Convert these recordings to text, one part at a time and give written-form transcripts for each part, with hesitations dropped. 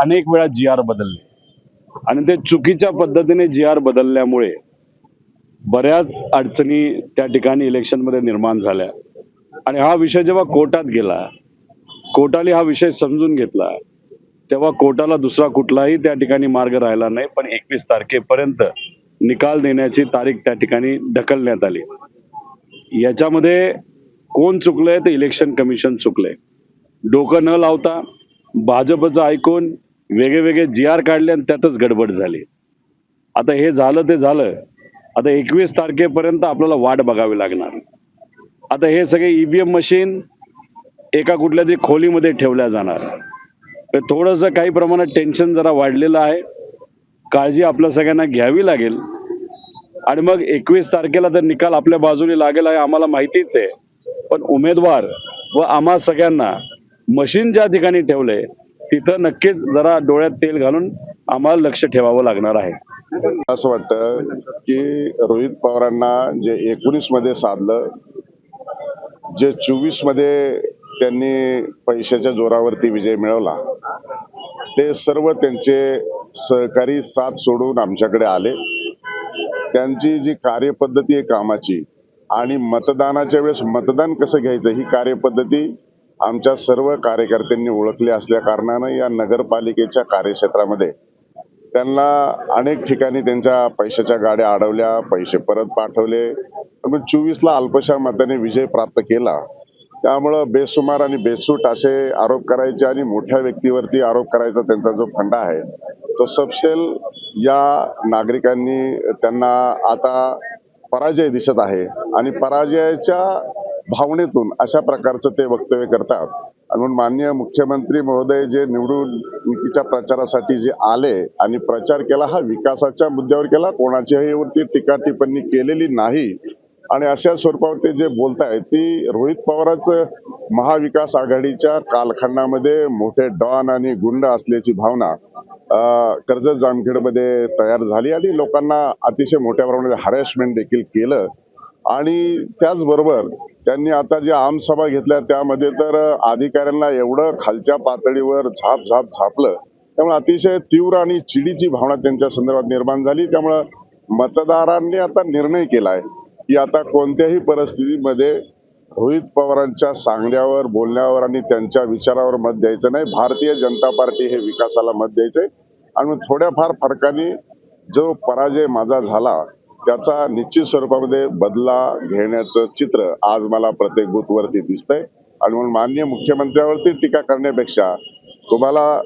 अनेक वेळा GR बदलले आणि ते चुकीच्या पद्धतीने GR बदलल्यामुळे बऱ्याच अडचणी त्या ठिकाणी इलेक्शनमध्ये निर्माण झाल्या आणि हा विषय जेव्हा कोर्टात गेला, कोर्टाने हा विषय समजून घेतला, तेव्हा कोर्टाला दुसरा कुठलाही त्या ठिकाणी मार्ग राहिला नाही, पण 21 तारखेपर्यंत निकाल देण्याची तारीख त्या ठिकाणी ढकलण्यात आली। याच्यामध्ये कोण चुकलंय तर इलेक्शन कमिशन चुकलंय। डोकं न लावता भाजपचं ऐकून वेगळे GR काढले आणि त्यातच गडबड झाली। आता हे झालं ते झालं, आता 21 तारखेपर्यंत आपल्याला वाट बघावी लागणार। आता हे सगळे EVM मशीन एका कुठल्या तरी खोलीमध्ये ठेवल्या जाणार। तर थोडंसं काही प्रमाणात टेन्शन जरा वाढलेलं आहे, काळजी आपल्या सगळ्यांना घ्यावी लागेल आणि मग 21 तारखेला तर निकाल आपल्या बाजूने लागेल आहे आम्हाला माहितीच आहे, पण उमेदवार व आम्हा सगळ्यांना मशीन ज्या ठिकाणी ठेवलंय तिथं नक्कीच जरा डोळ्यात तेल घालून आम्हाला लक्ष ठेवावं लागणार आहे। असं वाटतं की रोहित पवारांना जे 19 मध्ये साधलं, जे 24 मध्ये त्यांनी पैशाच्या जोरावरती विजय मिळवला, ते सर्व त्यांचे सहकारी साथ सोडून आमच्याकडे आले। त्यांची जी कार्यपद्धती आहे कामाची आणि मतदानाच्या वेळेस मतदान कसं घ्यायचं ही कार्यपद्धती आमच्या सर्व कार्यकर्त्यांनी ओळखली असल्या कारणानं या नगरपालिकेच्या कार्यक्षेत्रामध्ये त्यांना अनेक ठिकाणी त्यांच्या पैशाच्या गाड्या अडवल्या, पैसे परत पाठवले, पण 24ला अल्पशा मताने विजय प्राप्त केला। त्यामुळं बेसुमार आणि बेसूट असे आरोप करायचे आणि मोठ्या व्यक्तीवरती आरोप करायचा त्यांचा जो फंडा आहे तो सपशेल या नागरिकांनी त्यांना आता पराजय दिसत आहे आणि पराजयाच्या भावनेतून अशा प्रकारचं ते वक्तव्य करतात। आणि म्हणून माननीय मुख्यमंत्री महोदय जे निवडणुकीच्या प्रचारासाठी जे आले आणि प्रचार केला हा विकासाच्या मुद्द्यावर केला, कोणाच्याही वरती टीका टिप्पणी केलेली नाही आणि अशा स्वरूपावरती जे बोलतायत ती रोहित पवारांचं महाविकास आघाडीच्या कालखंडामध्ये मोठे डॉन आणि गुंड असल्याची भावना कर्जत जामखेडमध्ये तयार झाली आणि लोकांना अतिशय मोठ्या प्रमाणात हॅरेसमेंट देखील केलं। आणि त्याचबरोबर त्यांनी आता जे आमसभा घेतल्या त्यामध्ये तर अधिकाऱ्यांना एवढं खालच्या पातळीवर झापलं, त्यामुळे अतिशय तीव्र आणि चिडीची भावना त्यांच्या संदर्भात निर्माण झाली। त्यामुळं मतदारांनी आता निर्णय केलाय की आता कोणत्याही परिस्थितीमध्ये रोहित पवारांच्या सांगण्यावर, बोलण्यावर आणि त्यांच्या विचारावर मत द्यायचं नाही। भारतीय जनता पार्टी हे विकासाला मत द्यायचंय आणि मग थोड्याफार फरकाने जो पराजय माझा झाला त्याचा निश्चित स्वरूपामध्ये बदला घेण्याचं चित्र आज मला प्रत्येक बूथवरती दिसतंय। आणि म्हणून माननीय मुख्यमंत्र्यावरती टीका करण्यापेक्षा तुम्हाला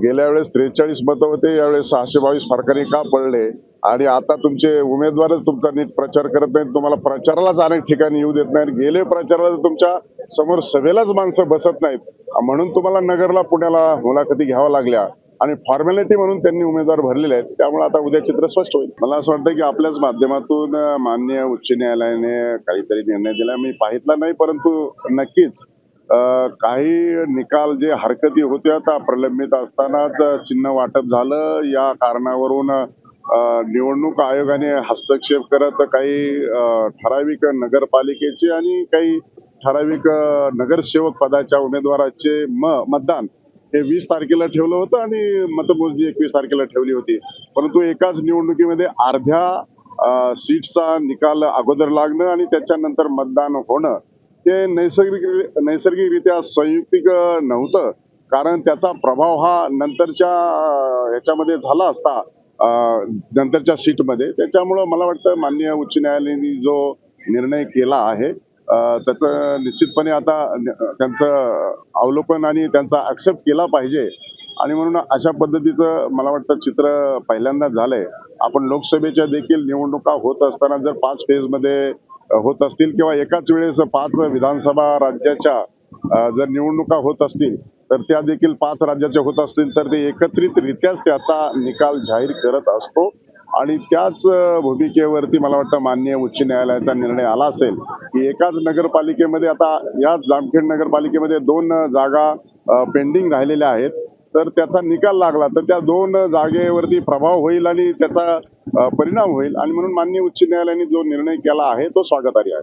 गेल्या वेळेस 43 मतं होते, यावेळेस 622 फरकाने का पडले आणि आता तुमचे उमेदवारच तुमचा नीट प्रचार करत नाहीत, तुम्हाला प्रचारालाच अनेक ठिकाणी येऊ देत नाहीत, गेले प्रचाराला तुमच्या समोर सभेलाच माणसं बसत नाहीत, म्हणून तुम्हाला नगरला पुण्याला मुलाखती घ्याव्या लागल्या आणि फॉर्मॅलिटी म्हणून त्यांनी उमेदवार भरलेले आहेत। त्यामुळे आता उद्या चित्र स्पष्ट होईल। मला असं वाटतं की आपल्याच माध्यमातून माननीय उच्च न्यायालयाने काहीतरी निर्णय दिला, मी पाहितला नाही, परंतु नक्कीच काही निकाल जे हरकती होत्या त्या प्रलंबित असतानाच चिन्ह वाटप झालं, या कारणावरून निवडणूक आयोगाने हस्तक्षेप करत काही ठराविक नगरपालिकेचे आणि काही ठराविक नगरसेवक पदाच्या उमेदवाराचे मतदान हे 20 तारखेला ठेवलं होतं आणि मतमोजणी 21 तारखेला ठेवली होती, परंतु एकाच निवडणुकीमध्ये अर्ध्या सीटचा निकाल अगोदर लागणं आणि त्याच्यानंतर मतदान होणं हे नैसर्गिकरित्या संयुक्तिक नव्हतं, कारण त्याचा प्रभाव हा नंतरच्या ह्याच्यामध्ये झाला असता नंतरच्या सीटमध्ये। त्याच्यामुळं मला वाटतं माननीय उच्च न्यायालयाने जो निर्णय केला आहे त्याचं निश्चितपणे आता त्यांचं अवलोकन आणि त्यांचा ऍक्सेप्ट केला पाहिजे आणि म्हणून अशा पद्धतीचं मला वाटतं चित्र पहिल्यांदा झालंय। आपण लोकसभेच्या देखील निवडणुका होत असताना जर 5 फेजमध्ये होत असतील किंवा एकाच वेळेस 5 विधानसभा राज्याच्या जर निवडणुका होत असतील तर त्या देखील 5 राज्याच्या होत असतील तर ते एकत्रितरित्याच त्याचा निकाल जाहीर करत असतो आणि त्याच भूमिकेवरती मला वाटतं माननीय उच्च न्यायालयाचा निर्णय आला असेल की एकाच नगरपालिकेमध्ये आता या जामखेड नगरपालिकेमध्ये 2 जागा पेंडिंग राहिलेल्या आहेत, तर त्याचा निकाल लागला तर त्या 2 जागेवरती प्रभाव होईल आणि त्याचा परिणाम होईल आणि म्हणून माननीय उच्च न्यायालयाने जो निर्णय केला आहे तो स्वागतार्ह आहे।